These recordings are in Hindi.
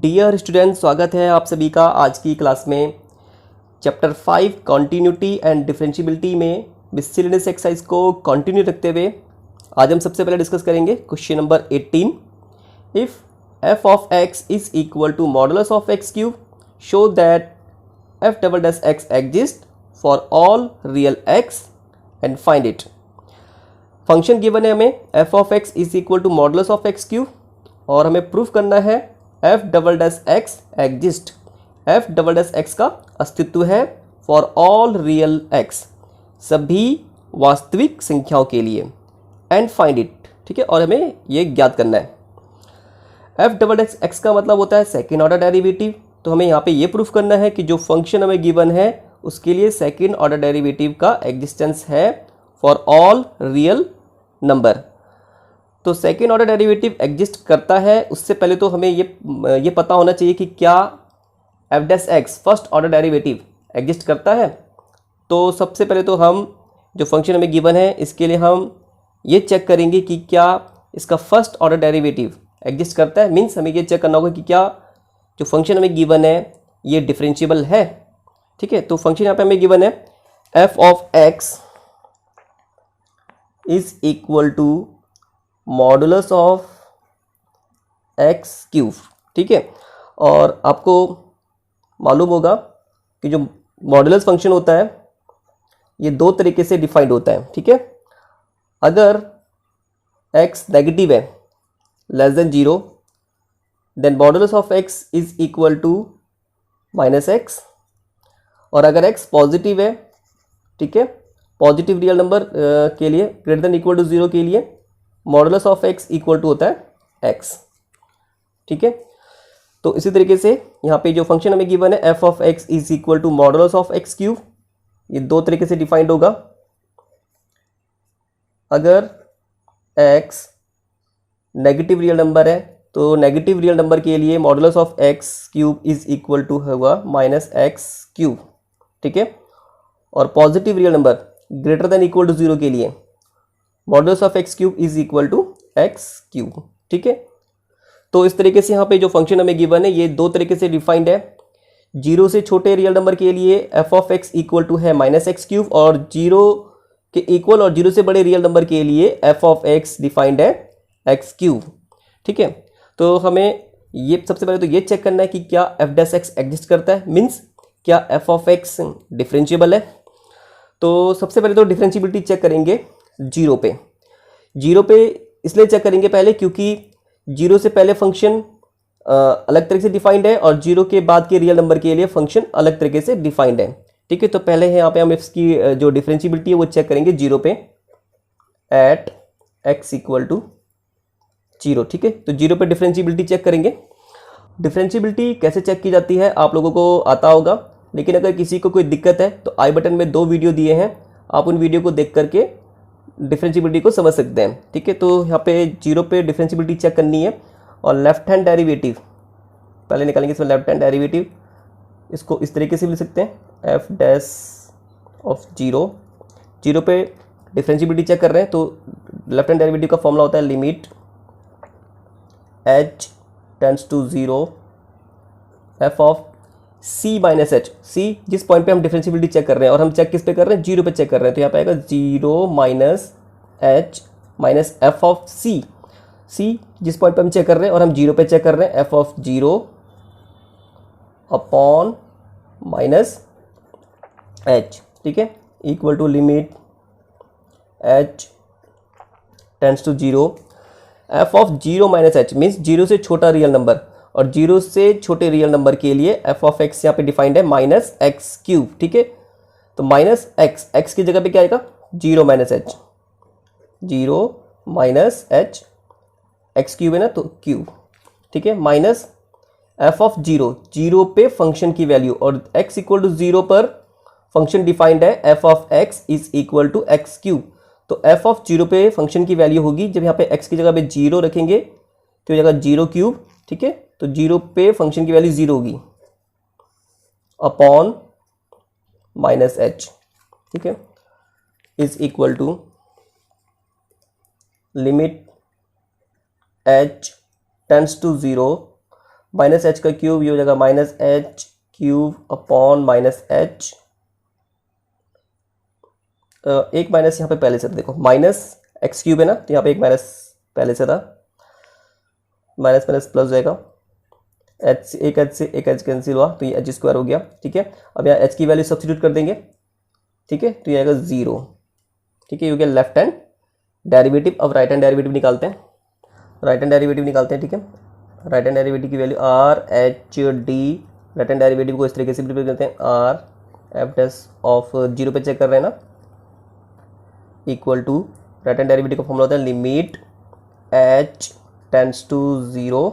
डियर स्टूडेंट, स्वागत है आप सभी का आज की क्लास में। चैप्टर 5 कॉन्टिन्यूटी एंड डिफरेंशियबिलिटी में मिससेलेनियस एक्सरसाइज को कंटिन्यू रखते हुए आज हम सबसे पहले डिस्कस करेंगे question number 18। If f of x is equal to modulus of x cube, show that f double dash x exist for all real x and find it. Function given है हमें f of x is equal to modulus of x cube और हमें प्रूफ करना है f double dash x exist, f double dash x का अस्तित्व है फॉर ऑल रियल x, सभी वास्तविक संख्याओं के लिए, एंड फाइंड इट। ठीक है, और हमें ये ज्ञात करना है। f डबल डैश x का मतलब होता है सेकेंड ऑर्डर डेरिवेटिव, तो हमें यहाँ पे ये प्रूफ करना है कि जो फंक्शन हमें गिवन है उसके लिए सेकेंड ऑर्डर डेरिवेटिव का एग्जिस्टेंस है फॉर ऑल रियल नंबर। तो सेकेंड ऑर्डर डेरिवेटिव एग्जिस्ट करता है, उससे पहले तो हमें ये पता होना चाहिए कि क्या f dash x first order derivative exist करता है। तो सबसे पहले तो हम जो फंक्शन हमें गिवन है इसके लिए हम ये चेक करेंगे कि क्या इसका फर्स्ट ऑर्डर डेरिवेटिव एग्जिस्ट करता है। मीन्स हमें ये चेक करना होगा कि क्या जो फंक्शन हमें गिवन है ये डिफरेंशिएबल है। ठीक है, तो फंक्शन यहाँ पे हमें गिवन है f of x is equal to modulus of x cube. ठीक है, और आपको मालूम होगा कि जो मॉडुलस फंक्शन होता है ये दो तरीके से डिफाइंड होता है। ठीक है, अगर x नेगेटिव है less than 0 then modulus of x is equal to minus x, और अगर x पॉजिटिव है, ठीक है, पॉजिटिव रियल नंबर के लिए ग्रेटर देन इक्वल टू 0 के लिए modulus of x equal to होता है x। ठीक है, तो इसी तरीके से यहाँ पे जो फंक्शन हमें गिवन है f of x is equal to modulus of x cube, ये दो तरीके से डिफाइंड होगा। अगर x नेगेटिव रियल नंबर है तो नेगेटिव रियल नंबर के लिए modulus of x cube is equal to होगा माइनस x क्यूब। ठीक है, और positive real number greater than equal to 0 के लिए modulus of x cube is equal to x cube. ठीक है, तो इस तरीके से यहाँ पे जो फंक्शन हमें गिवन है ये दो तरीके से डिफाइंड है। 0 से छोटे रियल नंबर के लिए f of x equal to है माइनस x क्यूब, और 0 के इक्वल और 0 से बड़े रियल नंबर के लिए f ऑफ x डिफाइंड है x क्यूब। ठीक है, तो हमें ये सबसे पहले तो ये चेक करना है कि क्या f डैश x एग्जिस्ट करता है, मीन्स क्या f ऑफ x डिफरेंशिएबल है। तो सबसे पहले तो डिफरेंशिएबिलिटी चेक करेंगे 0 पे। 0 पे इसलिए चेक करेंगे पहले क्योंकि 0 से पहले फंक्शन अलग तरीके से डिफाइंड है और 0 के बाद के रियल नंबर के लिए फंक्शन अलग तरीके से डिफाइंड है। ठीक है, तो पहले यहाँ पे हम इसकी जो डिफरेंशिएबिलिटी है वो चेक करेंगे 0 पे एट x इक्वल टू 0। ठीक है, तो 0 पे डिफरेंशिएबिलिटी चेक करेंगे। डिफरेंशिएबिलिटी कैसे चेक की जाती है आप लोगों को आता होगा, लेकिन अगर किसी को कोई दिक्कत है तो आई बटन में 2 वीडियो दिए हैं, आप उन वीडियो को देख करके डिफरेंशिएबिलिटी को समझ सकते हैं। ठीक है, तो यहाँ पे 0 पे डिफरेंशिएबिलिटी चेक करनी है और लेफ्ट हैंड डेरिवेटिव पहले निकालेंगे। इसमें लेफ्ट हैंड डेरिवेटिव इसको इस तरीके से भी लिख सकते हैं f डैश ऑफ 0 पे डिफरेंशिएबिलिटी चेक कर रहे हैं तो लेफ्ट हैंड डेरिवेटिव का फॉर्मूला होता है limit h tends to 0 f of c minus h। c जिस पॉइंट पे हम डिफरेंशिएबिलिटी चेक कर रहे हैं और हम चेक किस पे कर रहे हैं 0 पे चेक कर रहे हैं, तो यहाँ पे आएगा 0 minus h minus f of c। c जिस पॉइंट पे हम चेक कर रहे हैं और हम 0 पे चेक कर रहे हैं f of 0 upon minus h। ठीक है, equal to limit h tends to 0 f of 0 minus h means 0 से छोटा रियल नंबर, और 0 से छोटे रियल नंबर के लिए f ऑफ x यहाँ पे डिफाइंड है माइनस x क्यूब। ठीक है, तो माइनस x की जगह पे क्या आएगा 0 minus h, 0 minus h, x cube है ना तो क्यूब। ठीक है, माइनस f ऑफ 0 पे फंक्शन की वैल्यू, और x इक्वल टू 0 पर फंक्शन डिफाइंड है f of x is equal to x cube. तो f ऑफ 0 पे फंक्शन की वैल्यू होगी, जब यहाँ पे x की जगह पे 0 रखेंगे तो हो जाएगा 0 क्यूब। ठीक है, तो 0 पे फंक्शन की वैल्यू 0 होगी अपॉन माइनस h। ठीक है, is equal to limit h tends to 0 minus h का क्यूब, ये हो जाएगा minus h cube upon minus h, एक माइनस यहाँ पे पहले से था, देखो माइनस एक्स क्यूब है ना, तो यहाँ पे एक माइनस पहले से था, माइनस माइनस प्लस हो जाएगा, एच एक एच से एक एच कैंसिल हुआ तो ये एच स्क्वायर हो गया। ठीक है, अब यहाँ एच की वैल्यू सब्स्टिट्यूट कर देंगे। ठीक है, तो ये आएगा 0। ठीक है, ये हो गया लेफ्ट हैंड डेरिवेटिव। अब राइट हैंड डेरिवेटिव निकालते हैं, राइट हैंड डेरिवेटिव निकालते हैं। ठीक है, राइट हैंड डेरिवेटिव की value R H D, right hand derivative को इस तरीके से प्रिपेयर करते हैं, आर एफ डैश ऑफ 0 पे चेक कर रहे हैं ना, equal to right hand derivative का फॉर्मूला होता है limit h tends to 0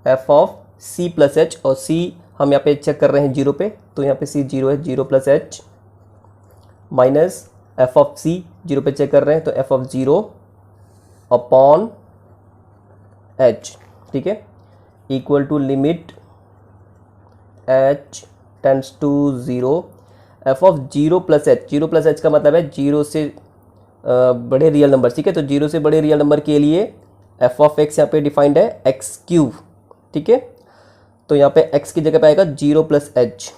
f of c plus h, और सी हम यहाँ पे चेक कर रहे हैं 0 पे, तो यहाँ पे सी 0 है, 0 plus h minus f of c 0 पे चेक कर रहे हैं, तो एफ ऑफ 0 अपॉन एच। ठीक है, equal to limit h tends to 0 f of 0 plus h, 0 plus h का मतलब है 0 से बड़े रियल नंबर। ठीक है, तो 0 से बड़े रियल नंबर के लिए एफ ऑफ एक्स यहाँ पे डिफाइंड है एक्स क्यूब। ठीक है, तो यहाँ पे x की जगह पे आएगा 0 plus h,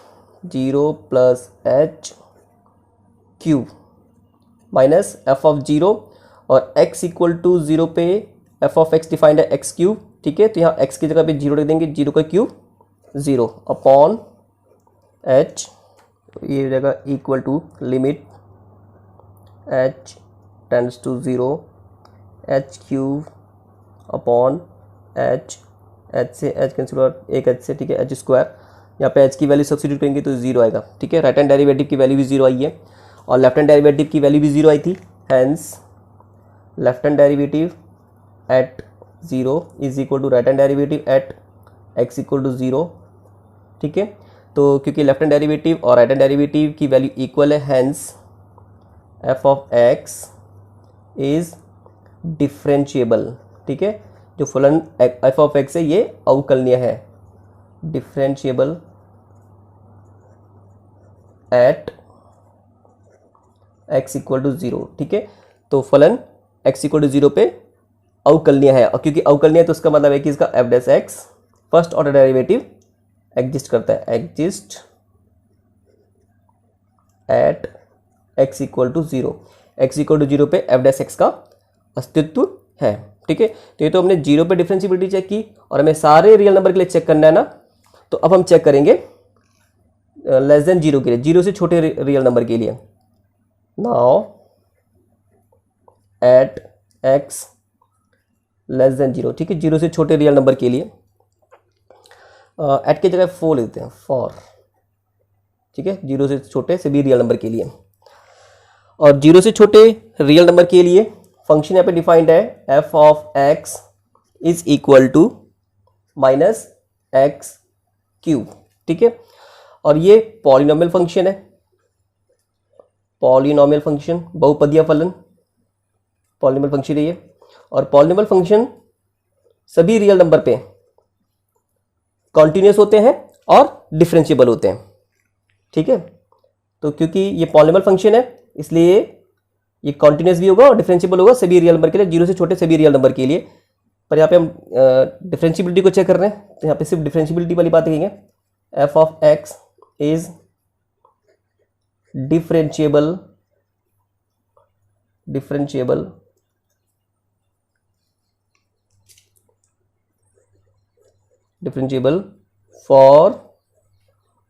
0 plus H cube minus f of 0, और x इक्वल टू 0 पे एफ ऑफ एक्स डिफाइंड है एक्स क्यूब। ठीक है, तो यहाँ x की जगह पे 0 रख देंगे, 0 का क्यूब 0 अपॉन h, ये हो जाएगा equal to limit h tends to 0 h cube upon h, h से एच कैंसिल हुआ, एक एच से। ठीक है, एच स्क्वायर, यहाँ पे एच की वैल्यू सब्स्टिट्यूट करेंगे तो 0 आएगा। ठीक है, राइट हैंड डेरिवेटिव की वैल्यू भी 0 आई है और लेफ्ट हैंड डेरिवेटिव की वैल्यू भी 0 आई थी, hence left hand derivative at 0 is equal to right hand derivative at x equal to 0। ठीक है, तो क्योंकि लेफ्ट हैंड डेरिवेटिव और राइट हैंड डेरिवेटिव की वैल्यू इक्वल है, hence f of x is differentiable. ठीक है, जो फलन एफ ऑफ एक्स है ये अवकलनीय है, differentiable at x equal to 0। ठीक है, तो फलन एक्स इक्वल टू 0 पे अवकलनीय है, और क्योंकि अवकलनीय है तो उसका मतलब है कि इसका f dash x first order derivative exist करता है, exist at x equal to 0, x equal to 0 पे एफ डैश एक्स का अस्तित्व है। ठीक है, तो ये तो हमने 0 पे डिफरेंशिएबिलिटी चेक की, और हमें सारे रियल नंबर के लिए चेक करना है ना, तो अब हम चेक करेंगे लेस देन 0 के लिए, 0 से छोटे रियल नंबर के लिए। Now at x less than 0। ठीक है, 0 से छोटे रियल नंबर के लिए एट की जगह 4 लेते हैं, फॉर। ठीक है, 0 से छोटे सभी रियल नंबर के लिए, और 0 से छोटे रियल नंबर के लिए फंक्शन यहाँ पे डिफाइंड है f of x is equal to minus x cube. ठीक है, और ये पॉलिनोमियल फंक्शन है, पॉलिनोमियल फंक्शन बहुपदीय फलन, पॉलिनोमियल फंक्शन है ये, और पॉलिनोमियल फंक्शन सभी रियल नंबर पे कॉन्टिन्यूस होते हैं और डिफरेंशिएबल होते हैं। ठीक है, तो क्योंकि ये पॉलिनोमियल फंक्शन है इसलिए ये कॉन्टिन्यूस भी होगा और डिफरेंशिएबल होगा सभी रियल नंबर के लिए, 0 से छोटे सभी रियल नंबर के लिए। पर यहाँ पे हम डिफरेंशिएबिलिटी को चेक कर रहे हैं, तो यहाँ पे सिर्फ डिफरेंशिएबिलिटी वाली बात कहेंगे, F of x is differentiable, differentiable differentiable for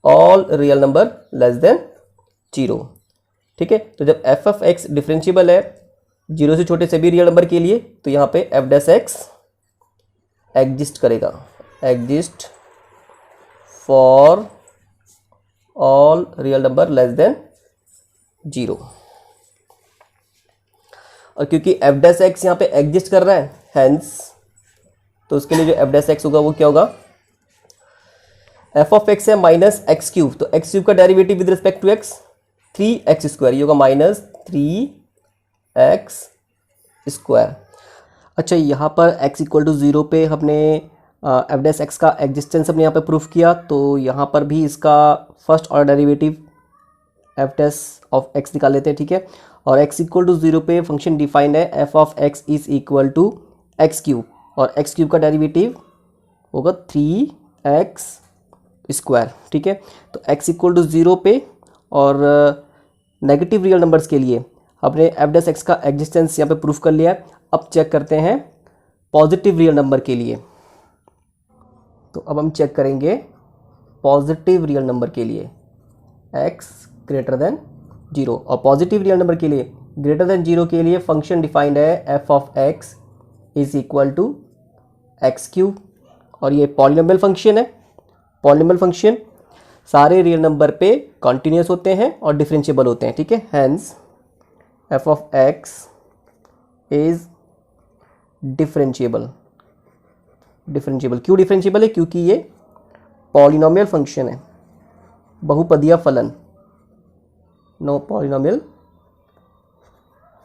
all real number less than 0। ठीक है, तो जब एफ ऑफ एक्स डिफरेंशिएबल है 0 से छोटे सभी रियल नंबर के लिए, तो यहाँ पे एफ डैश एक्स एग्जिस्ट करेगा, exist for all real number less than 0। और क्योंकि एफ डैश एक्स यहाँ पे एग्जिस्ट कर रहा है, हैंस तो उसके लिए जो एफ डैश एक्स होगा वो क्या होगा, एफ ऑफ एक्स है माइनस एक्स क्यूब, तो एक्स क्यूब का derivative with respect to x 3x square, ये होगा माइनस 3x स्क्वायर। अच्छा, यहाँ पर x इक्वल टू 0 पे हमने एफ डैश एक्स का एग्जिस्टेंस हमने यहाँ पे प्रूफ किया, तो यहाँ पर भी इसका first order derivative f dash of x निकाल लेते हैं। ठीक है, और x इक्वल टू 0 पे फंक्शन डिफाइंड है f of x is equal to x cube, और एक्स क्यूब का डेरिवेटिव होगा 3 एक्स स्क्वायर, ठीक है। तो x इक्वल टू 0 पे और नेगेटिव रियल नंबर्स के लिए हमने एफ डैश एक्स का एग्जिस्टेंस यहाँ पे प्रूफ कर लिया है। अब चेक करते हैं पॉजिटिव रियल नंबर के लिए। तो अब हम चेक करेंगे पॉजिटिव रियल नंबर के लिए x ग्रेटर देन 0, और पॉजिटिव रियल नंबर के लिए ग्रेटर देन 0 के लिए फंक्शन डिफाइंड है f of x is equal to x cube, और ये पॉलिनोमियल फंक्शन है। पॉलिनोमियल फंक्शन सारे रियल नंबर पे कॉन्टिन्यूस होते हैं और डिफरेंशिएबल होते हैं, ठीक है। Hence f of x is differentiable. Differentiable क्यों डिफरेंशिएबल है? क्योंकि ये पॉलिनोमियल फंक्शन है, बहुपदीय फलन, नो पॉलिनोमियल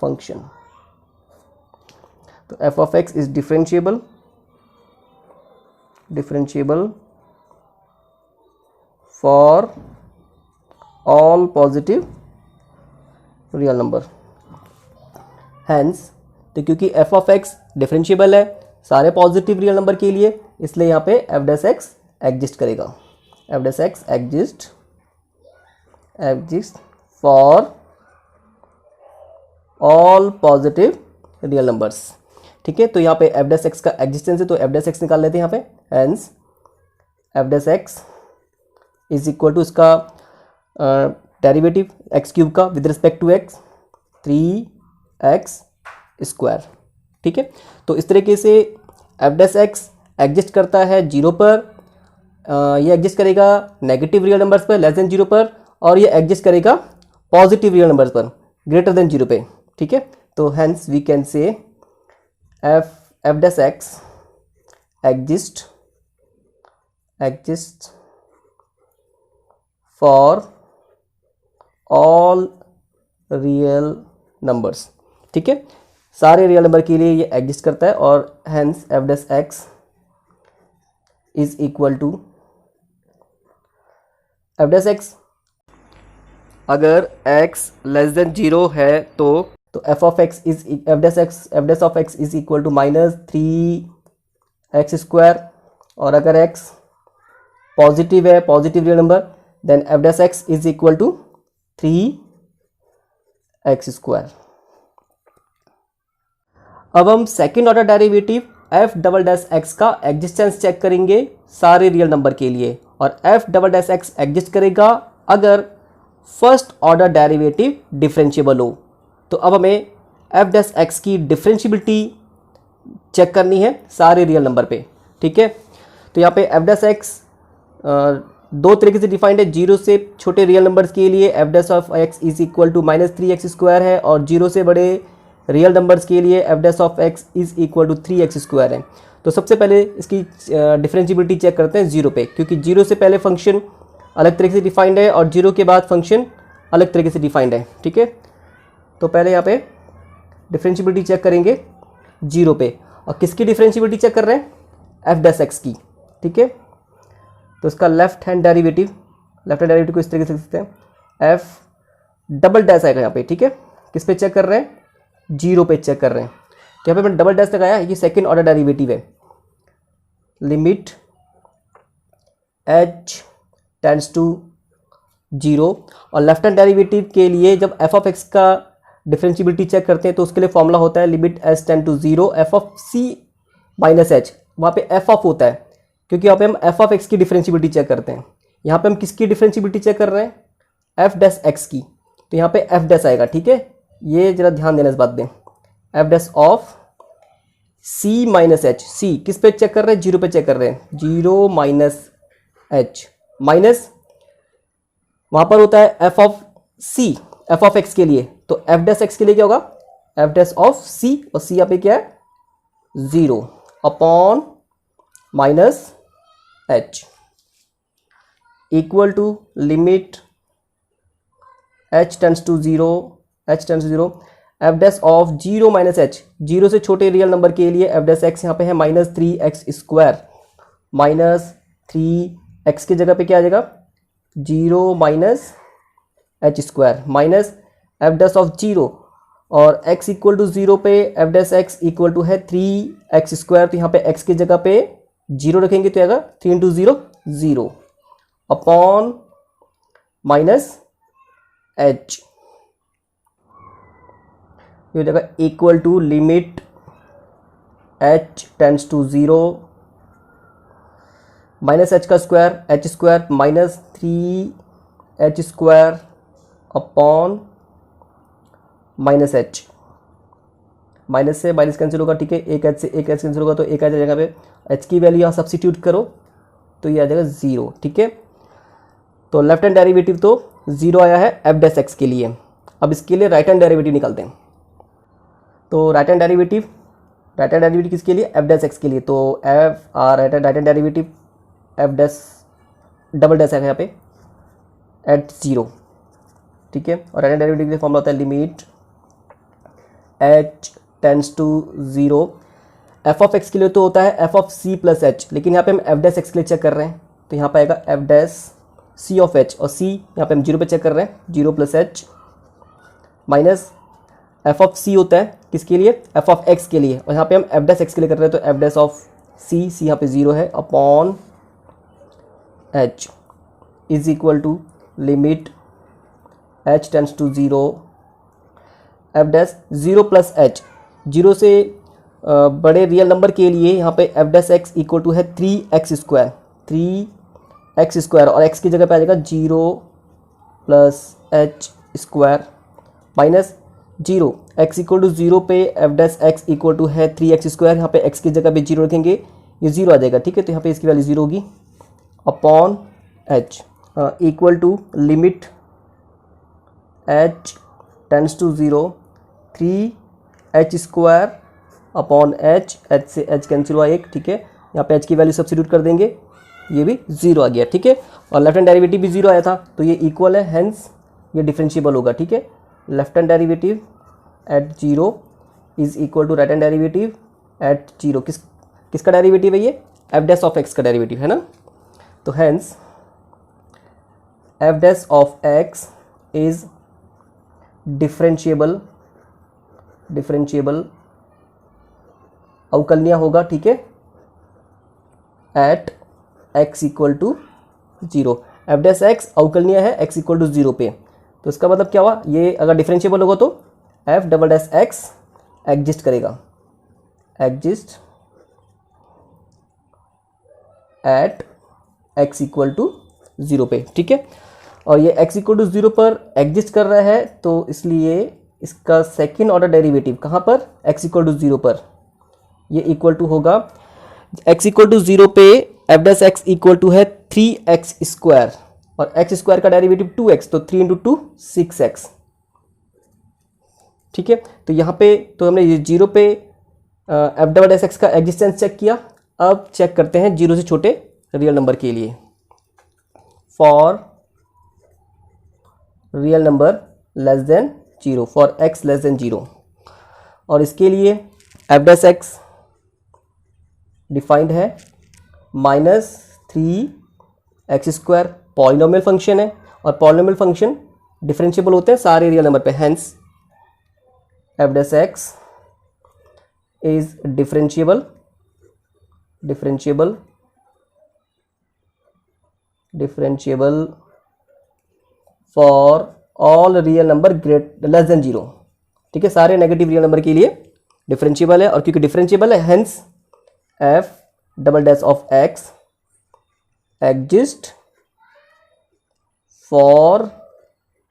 फंक्शन। तो f of x is differentiable, differentiable for all positive real number. Hence तो क्योंकि f ऑफ x डिफरेंशिएबल है सारे पॉजिटिव रियल नंबर के लिए, इसलिए यहाँ पे f डैश x एग्जिस्ट करेगा। f dash x exist for all positive real numbers, ठीक है। तो यहाँ पे f डैश x का एग्जिस्टेंस है, तो f डैश x निकाल लेते हैं यहाँ पे। Hence f dash x is equal to इसका डेरिवेटिव एक्स क्यूब का with respect to x 3x square, ठीक है। तो इस तरीके से f डैश x एग्जिस्ट करता है 0 पर, ये एग्जिस्ट करेगा नेगेटिव रियल नंबर्स पर लेस देन 0 पर, और ये एग्जिस्ट करेगा पॉजिटिव रियल नंबर्स पर ग्रेटर देन 0 पे, ठीक है। तो hence we can say f dash x exist for all real numbers, ठीक है। सारे रियल नंबर के लिए ये एग्जिस्ट करता है, और hence f dash x is equal to f dash x अगर x लेस देन 0 है तो f of x is f dash of x is equal to minus 3x square, और अगर x पॉजिटिव है, positive real number, then f dash x is equal to 3x square. अब हम second order derivative f double dash x का एग्जिस्टेंस चेक करेंगे सारे रियल नंबर के लिए, और f double dash x exist करेगा अगर फर्स्ट ऑर्डर डेरिवेटिव डिफरेंशिएबल हो। तो अब हमें f डैश x की डिफरेंशिएबिलिटी चेक करनी है सारे रियल नंबर पे, ठीक है। तो यहाँ पे f डैश x दो तरीके से डिफाइंड है। 0 से छोटे रियल नंबर्स के लिए f dash of x is equal to minus 3x square है, और 0 से बड़े रियल नंबर्स के लिए f dash of x is equal to 3x square है। तो सबसे पहले इसकी डिफरेंशिएबिलिटी चेक करते हैं 0 पे, क्योंकि 0 से पहले फंक्शन अलग तरीके से डिफाइंड है और 0 के बाद फंक्शन अलग तरीके से डिफाइंड है, ठीक है। तो पहले यहाँ पे डिफरेंशिएबिलिटी चेक करेंगे 0 पे, और किसकी डिफरेंशिएबिलिटी चेक कर रहे हैं? f डैश x की, ठीक है। तो इसका लेफ्ट हैंड डेरिवेटिव को इस तरीके से लिख सकते हैं, f डबल डैश आएगा यहाँ पे, ठीक है। किस पे चेक कर रहे हैं? 0 पे चेक कर रहे हैं। तो यहाँ पे मैंने डबल डैश लगाया, ये सेकेंड ऑर्डर डेरिवेटिव है। लिमिट h टेंड्स टू 0, और लेफ्ट हैंड डेरिवेटिव के लिए जब f ऑफ x का डिफरेंशिएबिलिटी चेक करते हैं तो उसके लिए फॉर्मूला होता है limit h tend to 0 f of c minus h। वहाँ पे f ऑफ होता है क्योंकि यहाँ पे हम f ऑफ x की डिफरेंशिएबिलिटी चेक करते हैं। यहाँ पे हम किसकी डिफरेंशिएबिलिटी चेक कर रहे हैं? f डैश x की। तो यहाँ पे f डैश आएगा, ठीक है। ये जरा ध्यान देना इस बात पे, f dash of c minus h। c किस पे चेक कर रहे हैं? 0 पे चेक कर रहे हैं। 0 माइनस h माइनस वहाँ पर होता है f of c, f of x के लिए। तो f डैश x के लिए क्या होगा? f डैश ऑफ c, और c यहाँ पे क्या है? 0 upon minus h equal to limit h tends to 0 f dash of 0 minus h। 0 से छोटे रियल नंबर के लिए f डैश x यहाँ पे है minus 3x square. Minus 3x की जगह पे क्या आ जाएगा? 0 minus h square minus f dash of 0, और x इक्वल टू 0 पे f dash x equal to है 3x स्क्वायर। तो यहाँ पे x की जगह पे 0 रखेंगे तो आएगा 3 इंटू 0 0 अपॉन माइनस एच, ये हो जाएगा equal to limit h tends to 0 minus h का square h square minus 3h square upon minus h, minus से माइनस कैंसिल होगा, ठीक है, एक एच से एक एच कैंसिल होगा तो एक आ जाएगा पे, एच की वैल्यू यहाँ सब्सिट्यूट करो तो ये आ जाएगा 0, ठीक है। तो लेफ्ट हैंड डेरिवेटिव तो 0 आया है एफ डैश एक्स के लिए। अब इसके लिए राइट हैंड डेरिवेटिव निकालते हैं। तो राइट हैंड डेरिवेटिव किसके लिए, एफ डैश एक्स के लिए। तो f right hand derivative f dash double dash है यहाँ पे एट 0, ठीक है। और राइट हैंड डेरिवेटिव का फॉर्मूला होता है limit h tends to 0, f of x के लिए तो होता है f of c plus h, लेकिन यहाँ पे हम एफ डैश एक्स के लिए चेक कर रहे हैं तो यहाँ पे आएगा f dash c of h, और सी यहाँ पे हम 0 पे चेक कर रहे हैं, 0 plus h minus f of c होता है किसके लिए, एफ ऑफ एक्स के लिए, और यहाँ पे हम एफ डैश एक्स के लिए कर रहे हैं तो एफ डैश ऑफ सी यहाँ पे 0 है upon h is equal to limit h tends to 0 f dash 0 plus h, 0 से बड़े रियल नंबर के लिए यहाँ पे f dash x equal to है 3x स्क्वायर, और x की जगह पे आ जाएगा 0 plus h square minus 0, x equal to 0 पे f dash x equal to है 3x स्क्वायर, यहाँ पे x की जगह पे 0 रखेंगे ये 0 आ जाएगा, ठीक है। तो यहाँ पे इसकी वैल्यू 0 होगी upon h equal to limit h tends to 0 3h square upon h से h कैंसिल हुआ 1, ठीक है। यहाँ पे h की वैल्यू सब्स्टिट्यूट कर देंगे, ये भी 0 आ गया, ठीक है। और लेफ्ट हैंड डेरिवेटिव भी 0 आया था तो ये इक्वल है, हेंस ये डिफरेंशिएबल होगा, ठीक है। Left hand derivative at 0 is equal to right hand derivative at 0। किसका डेरिवेटिव है ये, एफ डैश ऑफ एक्स का डेरिवेटिव है ना। तो hence f dash of x is differentiable अवकलनीय होगा, ठीक है, at x equal to 0। F dash x अवकलनीय है x इक्वल टू 0 पे, तो इसका मतलब क्या हुआ, ये अगर डिफरेंशिएबल होगा तो f double dash x exist करेगा, exist at x equal to 0 पे, ठीक है। और ये x इक्वल टू 0 पर एग्जिस्ट कर रहा है तो इसलिए इसका सेकेंड ऑर्डर डेरिवेटिव कहाँ पर, x इक्वल टू 0 पर, ये इक्वल टू होगा x इक्वल टू 0 पे f dash x equal to है 3x स्क्वायर, और x स्क्वायर का डेरिवेटिव 2x, तो 3 इंटू 2 6x, ठीक है। तो यहाँ पे तो हमने ये 0 पे एफ डबल डैश एक्स का एग्जिस्टेंस चेक किया। अब चेक करते हैं 0 से छोटे रियल नंबर के लिए, for real number less than 0, for x less than 0, और इसके लिए एफ डैश एक्स डिफाइंड है -3x स्क्वायर, पॉलिनोमियल फंक्शन है, और पॉलिनोमियल फंक्शन डिफरेंशिएबल होते हैं सारे रियल नंबर पे, hence f dash x is differentiable for all real number less than 0, ठीक है। सारे नेगेटिव रियल नंबर के लिए डिफरेंशिएबल है, और क्योंकि डिफरेंशिएबल है hence F double dash of x exist for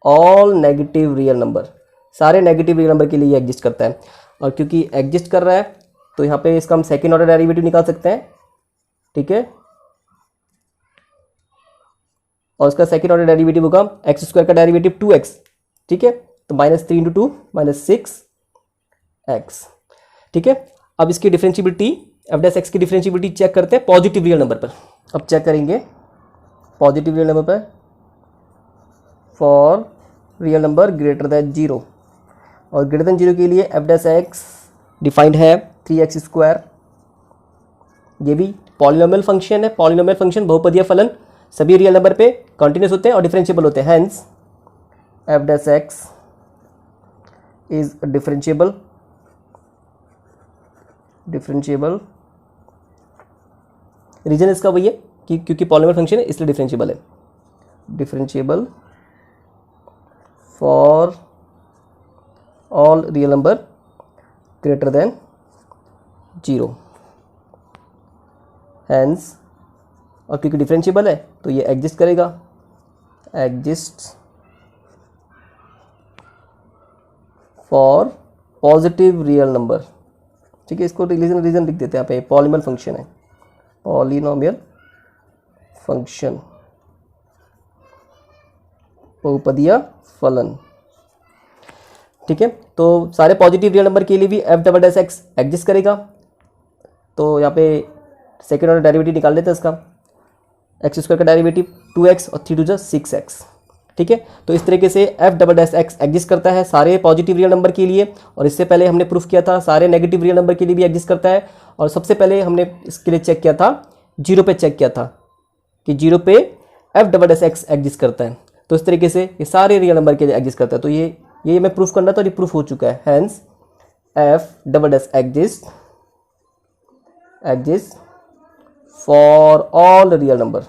all negative real number, सारे नेगेटिव रियल नंबर के लिए एग्जिस्ट करता है। और क्योंकि एग्जिस्ट कर रहा है तो यहाँ पे इसका हम सेकेंड ऑर्डर डेरिवेटिव निकाल सकते हैं, ठीक है। और इसका सेकेंड ऑर्डर डेरिवेटिव होगा एक्स स्क्वायर का डेरिवेटिव 2x, ठीक है। तो -3 इंटू 2 -6x, ठीक है। अब इसकी डिफरेंशिएबिलिटी एफ डैश एक्स की डिफरेंशिएबिलिटी चेक करते हैं पॉजिटिव रियल नंबर पर। अब चेक करेंगे पॉजिटिव रियल नंबर पर, for real number greater than 0, और ग्रेटर दैन 0 के लिए एफ डैश एक्स डिफाइंड है 3x स्क्वायर, ये भी पॉलिनोमियल फंक्शन है। पॉलिनोमियल फंक्शन बहुपदीय फलन सभी रियल नंबर पे कंटिन्यूस होते हैं और डिफरेंशिएबल होते हैं, hence f dash x is differentiable reason इसका वही है कि क्योंकि पॉलीनोमियल फंक्शन है इसलिए डिफरेंशिएबल है, differentiable for all real number greater than 0, hence, और क्योंकि डिफरेंशिएबल है तो ये एग्जिस्ट करेगा, exist for positive real number. ठीक है, इसको रीजन लिख देते हैं यहाँ पे, पॉलीनोमियल फंक्शन है, पॉलीनोमियल फंक्शन, बहुपदीय फलन। ठीक है, तो सारे पॉजिटिव रियल नंबर के लिए भी F double dash x exist करेगा। तो यहाँ पे सेकेंड ऑर्डर डेरिवेटिव निकाल लेते हैं इसका, एक्स स्क्वायर का डेरिवेटिव 2x और 3 टू 6x। ठीक है, तो इस तरीके से F double dash x exist करता है सारे पॉजिटिव रियल नंबर के लिए, और इससे पहले हमने प्रूफ किया था सारे नेगेटिव रियल नंबर के लिए भी एग्जिस्ट करता है, और सबसे पहले हमने इसके लिए चेक किया था, 0 पे चेक किया था कि 0 पे F double dash x exist करता है। तो इस तरीके से ये सारे रियल नंबर के लिए एग्जिस्ट करता है। तो ये मैं प्रूफ करना था, ये प्रूफ हो चुका है, hence f double dash exist for all real number.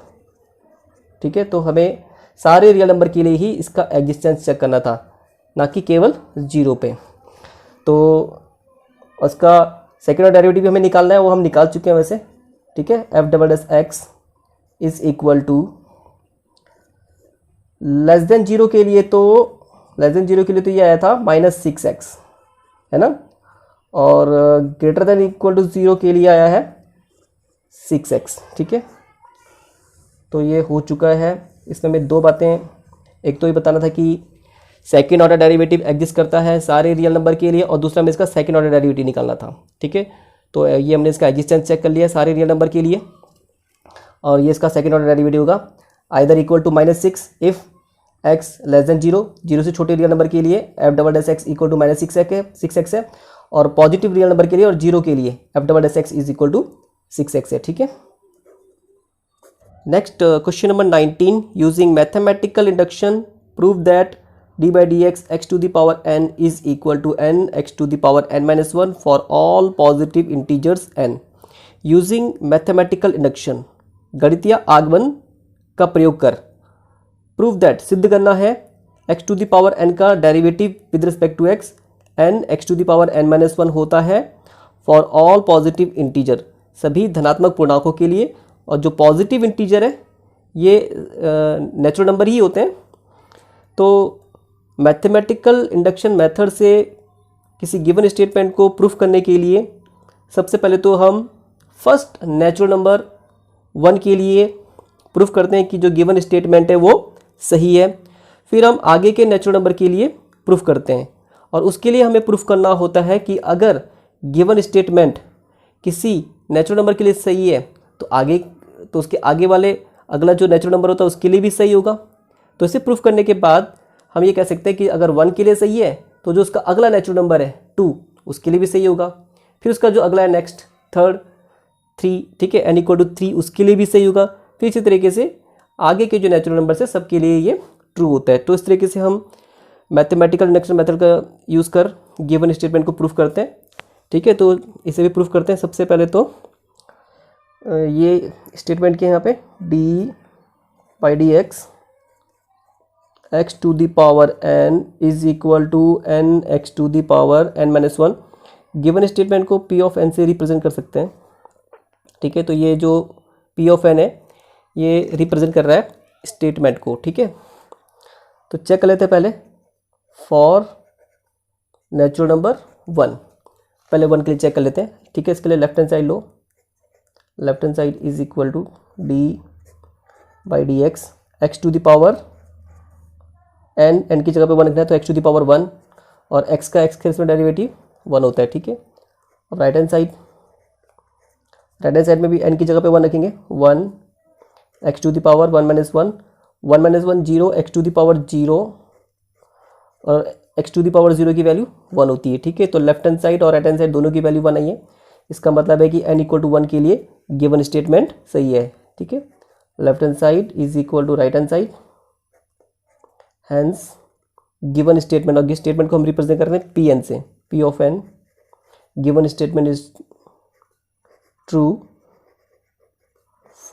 ठीक है, तो हमें सारे रियल नंबर के लिए ही इसका एग्जिस्टेंस चेक करना था, ना कि केवल 0 पे। तो उसका सेकेंड ऑर्डर डेरिवेटिव हमें निकालना है, वो हम निकाल चुके हैं वैसे। ठीक है, f double dash x is equal to less than 0 के लिए, तो लेस देन 0 के लिए तो ये आया था -6x, है ना, और ग्रेटर देन इक्वल टू 0 के लिए आया है 6x। ठीक है, तो ये हो चुका है। इसमें मैं दो बातें, एक तो ये बताना था कि सेकेंड ऑर्डर डेरिवेटिव एग्जिस्ट करता है सारे रियल नंबर के लिए, और दूसरा में इसका सेकेंड ऑर्डर डेरिवेटिव निकालना था। ठीक है, तो ये हमने इसका एग्जिस्टेंस चेक कर लिया है सारे रियल नंबर के लिए, और ये इसका सेकेंड ऑर्डर डेरिवेटिव होगा either equal to -6 if x less than 0, 0 से छोटे रियल नंबर के लिए f double dash x equal to -6x है, और पॉजिटिव रियल नंबर के लिए और 0 के लिए f double dash x is equal to 6x है। ठीक है, next question number 19, using mathematical induction prove that d by dx x to the power n is equal to n x to the power n minus 1 for all positive integers n। Using mathematical induction, गणितीय आगमन का प्रयोग कर, प्रूव दैट सिद्ध करना है, x to the power n का derivative with respect to x n x to the power n minus 1 होता है फॉर ऑल पॉजिटिव इंटीजर, सभी धनात्मक पूर्णांकों के लिए। और जो पॉजिटिव इंटीजर है ये नेचुरल नंबर ही होते हैं। तो मैथमेटिकल इंडक्शन मेथड से किसी गिवन स्टेटमेंट को प्रूफ करने के लिए सबसे पहले तो हम फर्स्ट नेचुरल नंबर 1 के लिए प्रूफ करते हैं कि जो गिवन स्टेटमेंट है वो सही है। फिर हम आगे के नेचुरल नंबर के लिए प्रूफ करते हैं, और उसके लिए हमें प्रूफ करना होता है कि अगर गिवन स्टेटमेंट किसी नेचुरल नंबर के लिए सही है तो उसके आगे वाले अगला जो नेचुरल नंबर होता है उसके लिए भी सही होगा। तो इसे प्रूफ करने के बाद हम ये कह सकते हैं कि अगर 1 के लिए सही है तो जो उसका अगला नेचुरल नंबर है 2 उसके लिए भी सही होगा, फिर उसका जो अगला है नेक्स्ट थर्ड 3, ठीक है, n इक्वल टू 3 उसके लिए भी सही होगा। फिर इसी तरीके से आगे के जो नेचुरल नंबर है सबके लिए ये ट्रू होता है। तो इस तरीके से हम मैथमेटिकल इंडक्शन मेथड का यूज़ कर गिवन स्टेटमेंट को प्रूफ करते हैं। ठीक है, तो इसे भी प्रूफ करते हैं। सबसे पहले तो ये स्टेटमेंट के यहाँ पे d by dx x to the power n is equal to n x to the power n minus 1, given statement को p ऑफ n से रिप्रेजेंट कर सकते हैं। ठीक है, तो ये जो p ऑफ n है ये रिप्रेजेंट कर रहा है स्टेटमेंट को। ठीक है, तो चेक कर लेते हैं पहले फॉर नेचुरल नंबर 1, पहले 1 के लिए चेक कर लेते हैं। ठीक है, इसके लिए लेफ्ट हैंड साइड लो, left hand side is equal to d by d x एक्स टू द पावर n की जगह पे 1 लिखना है तो x टू द पावर 1, और x का x के इसमें डेरिवेटिव 1 होता है। ठीक है, और राइट हैंड साइड में भी n की जगह पे 1 रखेंगे, 1 x to the power 1 minus 1, 1 minus 1 0, x to the power 0, और x टू द पावर 0 की वैल्यू 1 होती है। ठीक है, तो लेफ्ट हैंड साइड और राइट हैंड साइड दोनों की वैल्यू 1 आई है। इसका मतलब है कि n इक्वल टू 1 के लिए गिवन स्टेटमेंट सही है। ठीक है, left hand side is equal to right hand side, hence given statement, और गिवन स्टेटमेंट को हम रिप्रेजेंट करते हैं पी एन से, p of n, given statement is true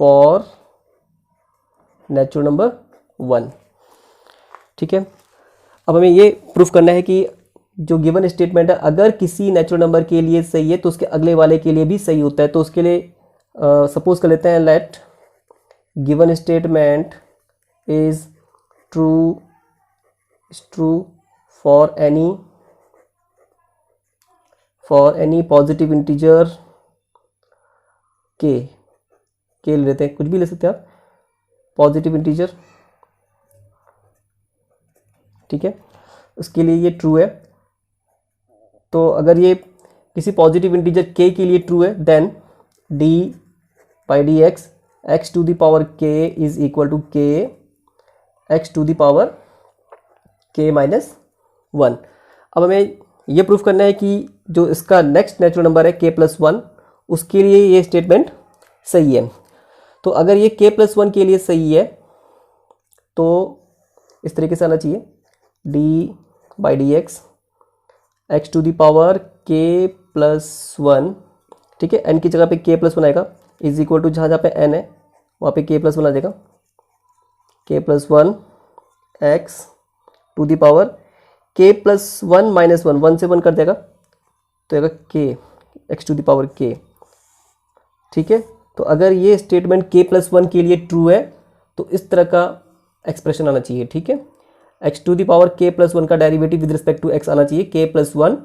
for natural number 1। ठीक है, अब हमें ये प्रूफ करना है कि जो गिवन स्टेटमेंट है अगर किसी नेचुरल नंबर के लिए सही है तो उसके अगले वाले के लिए भी सही होता है। तो उसके लिए सपोज कर लेते हैं, let given statement is true for any positive integer के ले लेते हैं, कुछ भी ले सकते हैं आप, पॉजिटिव इंटीजर। ठीक है, उसके लिए ये ट्रू है। तो अगर ये किसी पॉजिटिव इंटीजर k के लिए ट्रू है then d by d x एक्स to the power k is equal to k x to the power k minus 1। अब हमें ये प्रूफ करना है कि जो इसका नेक्स्ट नेचुरल नंबर है k प्लस 1, उसके लिए ये स्टेटमेंट सही है। तो अगर ये k प्लस 1 के लिए सही है तो इस तरीके से आना चाहिए, d बाई डी एक्स एक्स to the power k plus 1। ठीक है, n की जगह पे k प्लस 1 आएगा, इज इक्वल टू जहाँ जहाँ पे n है वहाँ पे k प्लस 1 आ जाएगा, k plus 1 x to the power k plus 1 minus 1, 1 से 1 कर देगा तो आएगा k x to the power k। ठीक है, तो अगर ये स्टेटमेंट k प्लस 1 के लिए ट्रू है तो इस तरह का एक्सप्रेशन आना चाहिए। ठीक है, x to the power k plus 1 का derivative with respect to x आना चाहिए k plus 1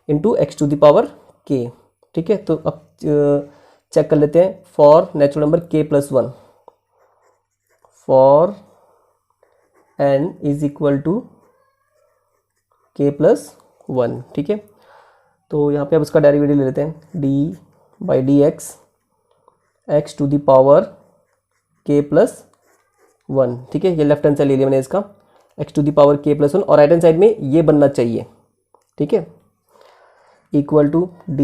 into x to the power k। ठीक है, तो अब चेक कर लेते हैं for natural number k plus 1, for n is equal to k plus 1। ठीक है, तो यहाँ पे अब इसका डेरिवेटिव ले लेते हैं, d by d x to the power k plus 1। ठीक है, ये लेफ्ट हैंड साइड ले लिया मैंने इसका, x to the power k plus 1, और राइट हैंड साइड में ये बनना चाहिए। ठीक है, equal to d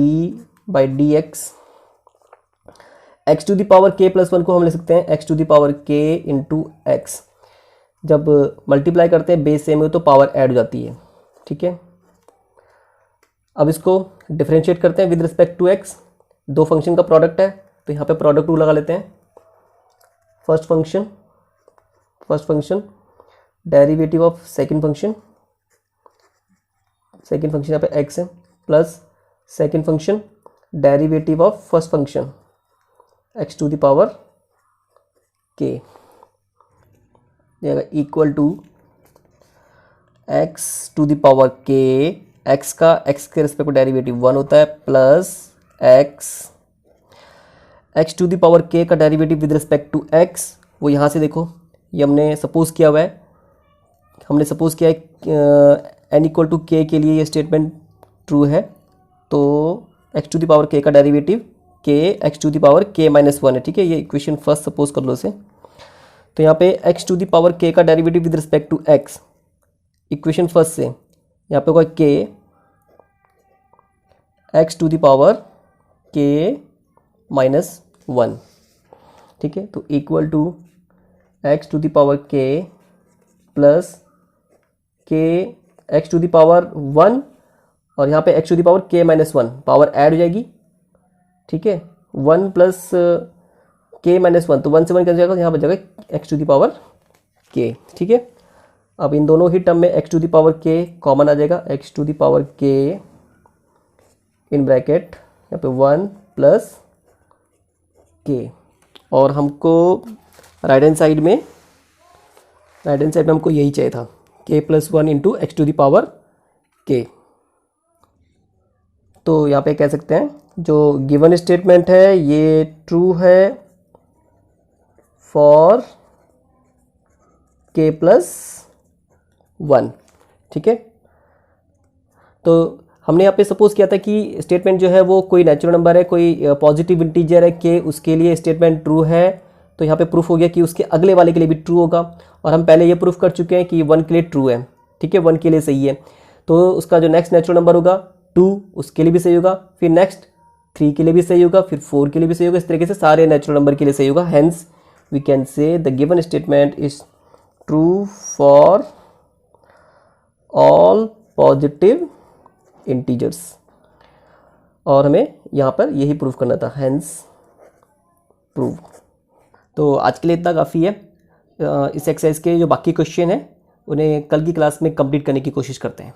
by d x to the power k plus 1 को हम ले सकते हैं x to the power k into x. जब मल्टीप्लाई करते हैं बेस सेम हो तो पावर ऐड हो जाती है। ठीक है, अब इसको डिफरेंशिएट करते हैं विद रिस्पेक्ट टू x, दो फंक्शन का प्रोडक्ट है तो यहाँ पे प्रोडक्ट रूल लगा लेते हैं। First function derivative of second function यहाँ पे x है, plus second function derivative of first function x to the power k equal to x to the power k, x का x के रिस्पेक्ट में डेरिवेटिव 1 होता है, plus x to the power k का derivative with respect to x, वो यहाँ से देखो ये हमने सपोज किया हुआ है, हमने सपोज किया है n इक्वल टू k के लिए ये स्टेटमेंट ट्रू है, तो x to the power k का derivative k x to the power k minus 1 है। ठीक है, ये इक्वेशन फर्स्ट सपोज कर लो इसे। तो यहाँ पे x to the power k का derivative with respect to x, equation first से यहाँ पे होगा k x to the power k minus 1। ठीक है, तो equal to x to the power k plus k x to the power 1, और यहाँ पे x to the power k minus 1, power add हो जाएगी। ठीक है, 1 प्लस k माइनस 1, तो 1 से 1 कर जाएगा, यहाँ पर जाएगा x to the power k। ठीक है, अब इन दोनों ही टर्म में x to the power k common आ जाएगा, x to the power k इन ब्रैकेट यहाँ पे 1 प्लस k, और हमको राइट हैंड साइड में हमको यही चाहिए था, k plus 1 into x to the power k। तो यहाँ पे कह सकते हैं जो गिवन स्टेटमेंट है ये ट्रू है फॉर k प्लस 1। ठीक है, तो हमने यहाँ पे सपोज किया था कि स्टेटमेंट जो है वो कोई नेचुरल नंबर है, कोई पॉजिटिव इंटीजर है k, उसके लिए स्टेटमेंट ट्रू है। तो यहाँ पे प्रूफ हो गया कि उसके अगले वाले के लिए भी ट्रू होगा, और हम पहले ये प्रूफ कर चुके हैं कि 1 के लिए ट्रू है। ठीक है, 1 के लिए सही है, तो उसका जो नेक्स्ट नेचुरल नंबर होगा 2, उसके लिए भी सही होगा, फिर नेक्स्ट 3 के लिए भी सही होगा, फिर 4 के लिए भी सही होगा, इस तरीके से सारे नेचुरल नंबर के लिए सही होगा। Hence we can say the given statement is true for all positive integers, और हमें यहाँ पर यही प्रूफ करना था, हेंस प्रूव। तो आज के लिए इतना काफ़ी है। इस एक्सरसाइज के जो बाकी क्वेश्चन हैं उन्हें कल की क्लास में कंप्लीट करने की कोशिश करते हैं।